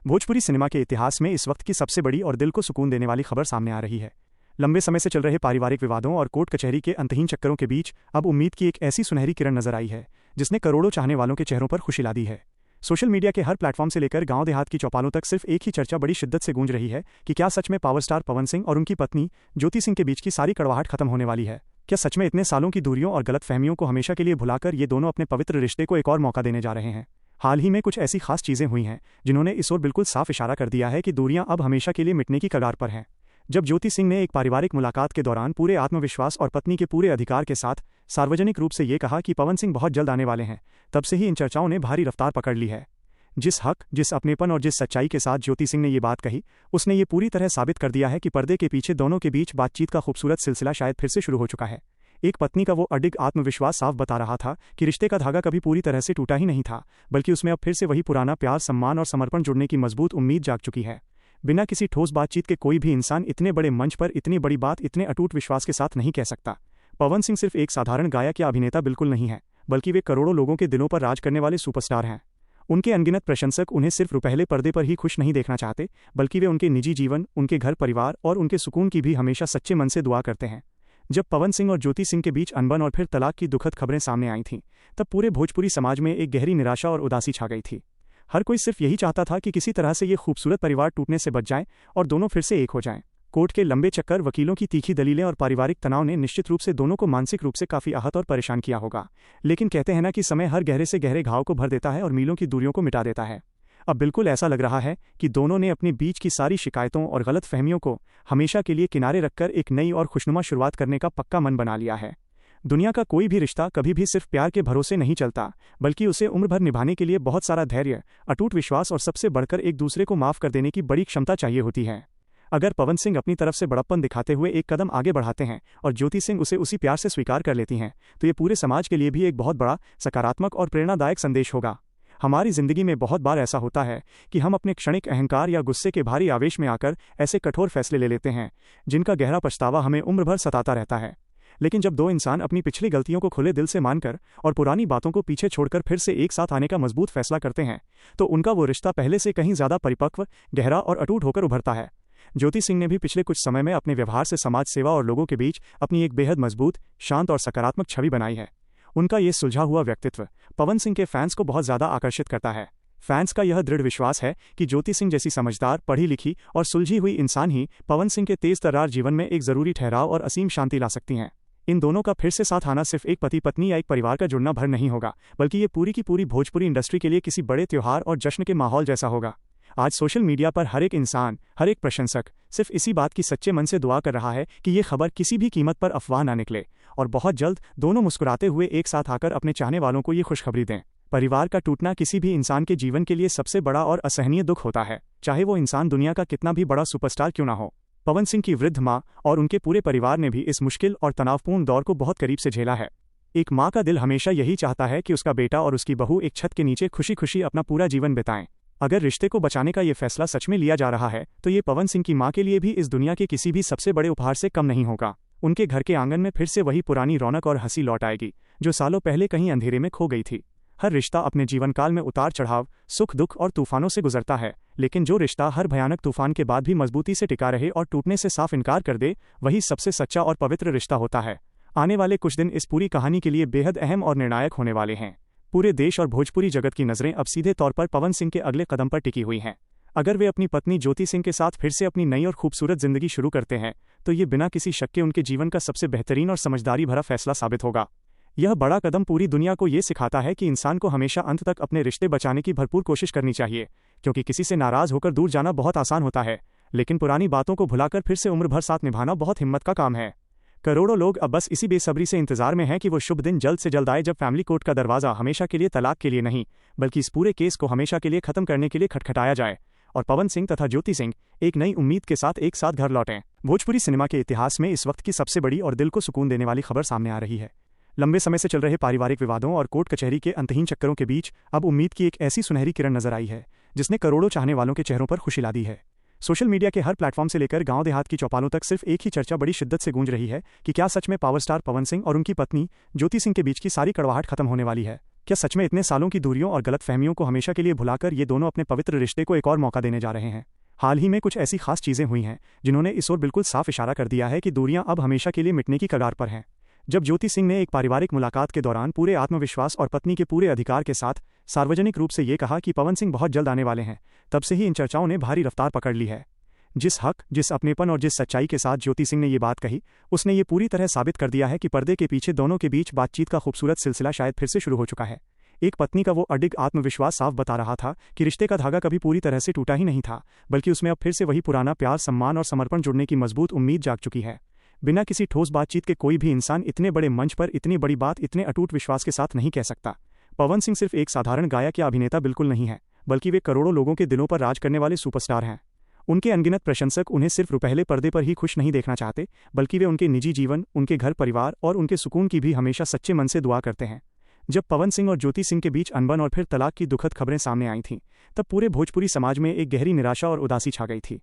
Bhojpuri cinema के इतिहास में इस वक्त की सबसे बड़ी और दिल को सुकून देने वाली खबर सामने आ रही है। लंबे समय से चल रहे पारिवारिक विवादों और कोर्ट कचहरी के अंतहीन चक्करों के बीच अब उम्मीद की एक ऐसी सुनहरी किरण नजर आई है जिसने करोड़ों चाहने वालों के चेहरों पर खुशी ला दी है। सोशल मीडिया के हर प्लेटफॉर्म से लेकर गांव देहात की चौपालों तक सिर्फ एक ही चर्चा बड़ी शिद्दत से गूंज रही है कि क्या सच में पावर स्टार पवन सिंह और उनकी पत्नी ज्योति सिंह के बीच की सारी कड़वाहट खत्म होने वाली है। क्या सच में इतने सालों की दूरियों और गलतफहमियों को हमेशा के लिए भुलाकर ये दोनों अपने पवित्र रिश्ते को एक और मौका देने जा रहे हैं। हाल ही में कुछ ऐसी खास चीजें हुई हैं जिन्होंने इस ओर बिल्कुल साफ इशारा कर दिया है कि दूरियां अब हमेशा के लिए मिटने की कगार पर हैं। जब ज्योति सिंह ने एक पारिवारिक मुलाकात के दौरान पूरे आत्मविश्वास और पत्नी के पूरे अधिकार के साथ सार्वजनिक रूप से ये कहा कि पवन सिंह बहुत जल्द आने वाले हैं, तब से ही इन चर्चाओं ने भारी रफ्तार पकड़ ली है। जिस हक, जिस अपनेपन और जिस सच्चाई के साथ ज्योति सिंह ने ये बात कही, उसने ये पूरी तरह साबित कर दिया है कि पर्दे के पीछे दोनों के बीच बातचीत का खूबसूरत सिलसिला शायद फिर से शुरू हो चुका है। एक पत्नी का वो अडिग आत्मविश्वास साफ बता रहा था कि रिश्ते का धागा कभी पूरी तरह से टूटा ही नहीं था, बल्कि उसमें अब फिर से वही पुराना प्यार, सम्मान और समर्पण जुड़ने की मजबूत उम्मीद जाग चुकी है। बिना किसी ठोस बातचीत के कोई भी इंसान इतने बड़े मंच पर इतनी बड़ी बात इतने अटूट विश्वास के साथ नहीं कह सकता। पवन सिंह सिर्फ एक साधारण गायक या अभिनेता बिल्कुल नहीं है, बल्कि वे करोड़ों लोगों के दिलों पर राज करने वाले सुपरस्टार हैं। उनके अनगिनत प्रशंसक उन्हें सिर्फ पहले पर्दे पर ही खुश नहीं देखना चाहते, बल्कि वे उनके निजी जीवन, उनके घर परिवार और उनके सुकून की भी हमेशा सच्चे मन से दुआ करते हैं। जब पवन सिंह और ज्योति सिंह के बीच अनबन और फिर तलाक की दुखद खबरें सामने आई थीं, तब पूरे भोजपुरी समाज में एक गहरी निराशा और उदासी छा गई थी। हर कोई सिर्फ यही चाहता था कि किसी तरह से ये खूबसूरत परिवार टूटने से बच जाए और दोनों फिर से एक हो जाएं। कोर्ट के लंबे चक्कर, वकीलों की तीखी दलीलें और पारिवारिक तनाव ने निश्चित रूप से दोनों को मानसिक रूप से काफी आहत और परेशान किया होगा। लेकिन कहते हैं ना कि समय हर गहरे से गहरे घाव को भर देता है और मीलों की दूरियों को मिटा देता है। अब बिल्कुल ऐसा लग रहा है कि दोनों ने अपने बीच की सारी शिकायतों और गलत फहमियों को हमेशा के लिए किनारे रखकर एक नई और खुशनुमा शुरुआत करने का पक्का मन बना लिया है। दुनिया का कोई भी रिश्ता कभी भी सिर्फ प्यार के भरोसे नहीं चलता, बल्कि उसे उम्र भर निभाने के लिए बहुत सारा धैर्य, अटूट विश्वास और सबसे बढ़कर एक दूसरे को माफ कर देने की बड़ी क्षमता चाहिए होती है। अगर पवन सिंह अपनी तरफ से बड़प्पन दिखाते हुए एक कदम आगे बढ़ाते हैं और ज्योति सिंह उसे उसी प्यार से स्वीकार कर लेती हैं, तो ये पूरे समाज के लिए भी एक बहुत बड़ा सकारात्मक और प्रेरणादायक संदेश होगा। हमारी जिंदगी में बहुत बार ऐसा होता है कि हम अपने क्षणिक अहंकार या गुस्से के भारी आवेश में आकर ऐसे कठोर फैसले ले लेते हैं जिनका गहरा पछतावा हमें उम्र भर सताता रहता है। लेकिन जब दो इंसान अपनी पिछली गलतियों को खुले दिल से मानकर और पुरानी बातों को पीछे छोड़कर फिर से एक साथ आने का मजबूत फैसला करते हैं, तो उनका वो रिश्ता पहले से कहीं ज्यादा परिपक्व, गहरा और अटूट होकर उभरता है। ज्योति सिंह ने भी पिछले कुछ समय में अपने व्यवहार से समाज सेवा और लोगों के बीच अपनी एक बेहद मजबूत, शांत और सकारात्मक छवि बनाई है। उनका ये सुलझा हुआ व्यक्तित्व पवन सिंह के फैंस को बहुत ज्यादा आकर्षित करता है। फैंस का यह दृढ़ विश्वास है कि ज्योति सिंह जैसी समझदार, पढ़ी लिखी और सुलझी हुई इंसान ही पवन सिंह के तेज तर्रार जीवन में एक जरूरी ठहराव और असीम शांति ला सकती हैं। इन दोनों का फिर से साथ आना सिर्फ एक पति पत्नी या एक परिवार का जुड़ना भर नहीं होगा, बल्कि ये पूरी की पूरी भोजपुरी इंडस्ट्री के लिए किसी बड़े त्योहार और जश्न के माहौल जैसा होगा। आज सोशल मीडिया पर हर एक इंसान, हर एक प्रशंसक सिर्फ इसी बात की सच्चे मन से दुआ कर रहा है कि ये खबर किसी भी कीमत पर अफवाह ना निकले और बहुत जल्द दोनों मुस्कुराते हुए एक साथ आकर अपने चाहने वालों को ये खुशखबरी दें। परिवार का टूटना किसी भी इंसान के जीवन के लिए सबसे बड़ा और असहनीय दुख होता है, चाहे वो इंसान दुनिया का कितना भी बड़ा सुपरस्टार क्यों ना हो। पवन सिंह की वृद्ध माँ और उनके पूरे परिवार ने भी इस मुश्किल और तनावपूर्ण दौर को बहुत करीब से झेला है। एक माँ का दिल हमेशा यही चाहता है कि उसका बेटा और उसकी बहू एक छत के नीचे खुशी खुशी अपना पूरा जीवन बिताएं। अगर रिश्ते को बचाने का ये फैसला सच में लिया जा रहा है, तो ये पवन सिंह की माँ के लिए भी इस दुनिया के किसी भी सबसे बड़े उपहार से कम नहीं होगा। उनके घर के आंगन में फिर से वही पुरानी रौनक और हंसी लौट आएगी जो सालों पहले कहीं अंधेरे में खो गई थी। हर रिश्ता अपने जीवन काल में उतार चढ़ाव, सुख दुख और तूफानों से गुजरता है, लेकिन जो रिश्ता हर भयानक तूफान के बाद भी मजबूती से टिका रहे और टूटने से साफ इनकार कर दे, वही सबसे सच्चा और पवित्र रिश्ता होता है। आने वाले कुछ दिन इस पूरी कहानी के लिए बेहद अहम और निर्णायक होने वाले हैं। पूरे देश और भोजपुरी जगत की नजरें अब सीधे तौर पर पवन सिंह के अगले कदम पर टिकी हुई हैं। अगर वे अपनी पत्नी ज्योति सिंह के साथ फिर से अपनी नई और खूबसूरत जिंदगी शुरू करते हैं, तो ये बिना किसी शक के उनके जीवन का सबसे बेहतरीन और समझदारी भरा फैसला साबित होगा। यह बड़ा कदम पूरी दुनिया को ये सिखाता है कि इंसान को हमेशा अंत तक अपने रिश्ते बचाने की भरपूर कोशिश करनी चाहिए, क्योंकि किसी से नाराज होकर दूर जाना बहुत आसान होता है, लेकिन पुरानी बातों को भुलाकर फिर से उम्र भर साथ निभाना बहुत हिम्मत का काम है। करोड़ों लोग अब बस इसी बेसब्री से इंतजार में हैं कि वो शुभ दिन जल्द से जल्द आए जब फैमिली कोर्ट का दरवाजा हमेशा के लिए तलाक के लिए नहीं, बल्कि इस पूरे केस को हमेशा के लिए खत्म करने के लिए खटखटाया जाए और पवन सिंह तथा ज्योति सिंह एक नई उम्मीद के साथ एक साथ घर लौटें। भोजपुरी सिनेमा के इतिहास में इस वक्त की सबसे बड़ी और दिल को सुकून देने वाली खबर सामने आ रही है। लंबे समय से चल रहे पारिवारिक विवादों और कोर्ट कचहरी के अंतहीन चक्करों के बीच अब उम्मीद की एक ऐसी सुनहरी किरण नजर आई है जिसने करोड़ों चाहने वालों के चेहरों पर खुशी ला दी है। सोशल मीडिया के हर प्लेटफॉर्म से लेकर गांव देहात की चौपालों तक सिर्फ एक ही चर्चा बड़ी शिद्दत से गूंज रही है कि क्या सच में पावर स्टार पवन सिंह और उनकी पत्नी ज्योति सिंह के बीच की सारी कड़वाहट खत्म होने वाली है। क्या सच में इतने सालों की दूरियों और गलतफहमियों को हमेशा के लिए भुलाकर ये दोनों अपने पवित्र रिश्ते को एक और मौका देने जा रहे हैं? हाल ही में कुछ ऐसी खास चीजें हुई हैं जिन्होंने इस ओर बिल्कुल साफ इशारा कर दिया है कि दूरियां अब हमेशा के लिए मिटने की कगार पर हैं। जब ज्योति सिंह ने एक पारिवारिक मुलाकात के दौरान पूरे आत्मविश्वास और पत्नी के पूरे अधिकार के साथ सार्वजनिक रूप से ये कहा कि पवन सिंह बहुत जल्द आने वाले हैं, तब से ही इन चर्चाओं ने भारी रफ्तार पकड़ ली है। जिस हक, जिस अपनेपन और जिस सच्चाई के साथ ज्योति सिंह ने ये बात कही, उसने ये पूरी तरह साबित कर दिया है कि पर्दे के पीछे दोनों के बीच बातचीत का खूबसूरत सिलसिला शायद फिर से शुरू हो चुका है। एक पत्नी का वो अडिग आत्मविश्वास साफ बता रहा था कि रिश्ते का धागा कभी पूरी तरह से टूटा ही नहीं था, बल्कि उसमें अब फिर से वही पुराना प्यार, सम्मान और समर्पण जुड़ने की मजबूत उम्मीद जाग चुकी है। बिना किसी ठोस बातचीत के कोई भी इंसान इतने बड़े मंच पर इतनी बड़ी बात इतने अटूट विश्वास के साथ नहीं कह सकता। पवन सिंह सिर्फ एक साधारण गायक या अभिनेता बिल्कुल नहीं है, बल्कि वे करोड़ों लोगों के दिलों पर राज करने वाले सुपरस्टार हैं। उनके अनगिनत प्रशंसक उन्हें सिर्फ रुपहले पर्दे पर ही खुश नहीं देखना चाहते, बल्कि वे उनके निजी जीवन, उनके घर परिवार और उनके सुकून की भी हमेशा सच्चे मन से दुआ करते हैं। जब पवन सिंह और ज्योति सिंह के बीच अनबन और फिर तलाक की दुखद खबरें सामने आई थीं, तब पूरे भोजपुरी समाज में एक गहरी निराशा और उदासी छा गई थी।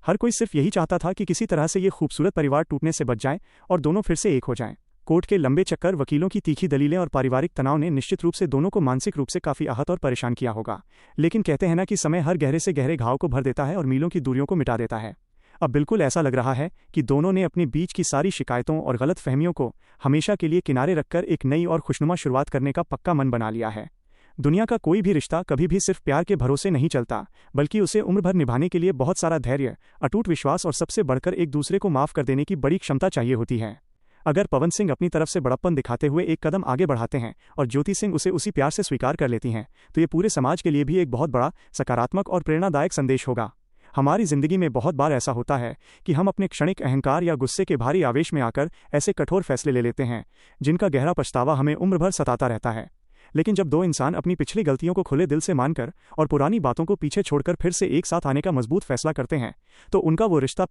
हर कोई सिर्फ यही चाहता था कि किसी तरह से ये खूबसूरत परिवार टूटने से बच जाए और दोनों फिर से एक हो जाएं। कोर्ट के लंबे चक्कर, वकीलों की तीखी दलीलें और पारिवारिक तनाव ने निश्चित रूप से दोनों को मानसिक रूप से काफी आहत और परेशान किया होगा। लेकिन कहते हैं ना कि समय हर गहरे से गहरे घाव को भर देता है और मीलों की दूरियों को मिटा देता है। अब बिल्कुल ऐसा लग रहा है कि दोनों ने अपने बीच की सारी शिकायतों और गलतफहमियों को हमेशा के लिए किनारे रखकर एक नई और खुशनुमा शुरुआत करने का पक्का मन बना लिया है। दुनिया का कोई भी रिश्ता कभी भी सिर्फ प्यार के भरोसे नहीं चलता, बल्कि उसे उम्र भर निभाने के लिए बहुत सारा धैर्य, अटूट विश्वास और सबसे बढ़कर एक दूसरे को माफ कर देने की बड़ी क्षमता चाहिए होती है। अगर पवन सिंह अपनी तरफ से बड़प्पन दिखाते हुए एक कदम आगे बढ़ाते हैं और ज्योति सिंह उसे उसी प्यार से स्वीकार कर लेती हैं, तो ये पूरे समाज के लिए भी एक बहुत बड़ा, सकारात्मक और प्रेरणादायक संदेश होगा। हमारी जिंदगी में बहुत बार ऐसा होता है कि हम अपने क्षणिक अहंकार या गुस्से के भारी आवेश में आकर ऐसे कठोर फैसले ले लेते हैं जिनका गहरा पछतावा हमें उम्र भर सताता रहता है। लेकिन जब दो इंसान अपनी पिछली गलतियों को खुले दिल से मानकर और पुरानी बातों को पीछे छोड़कर फिर से एक साथ आने का मजबूत फैसला करते हैं, तो उनका वो रिश्ता